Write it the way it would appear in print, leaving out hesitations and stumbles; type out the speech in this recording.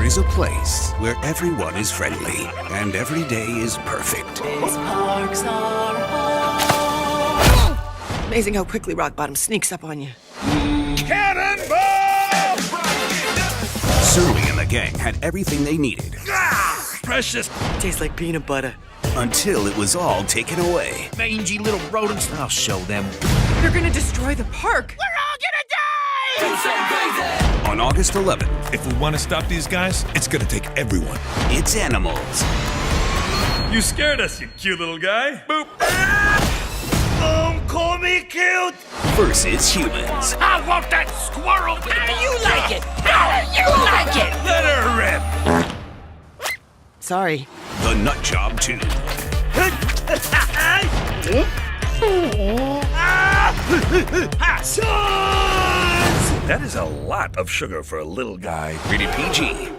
is a place where everyone is friendly and every day is perfect. His parks are home. Amazing how quickly rock bottom sneaks up on you. Cannonball! Surly and the gang had everything they needed. Precious, Tastes like peanut butter. Until it was all taken away. mangy little rodents. I'll show them. They're gonna destroy the park. On August 11th, If we want to stop these guys, it's gonna take everyone. it's animals You scared us, you cute little guy. Boop. Call me cute. versus humans. I want that squirrel. How do you like it? How do you like it? Let her rip. Sorry. The Nut Job 2. That is a lot of sugar for a little guy. Rated PG.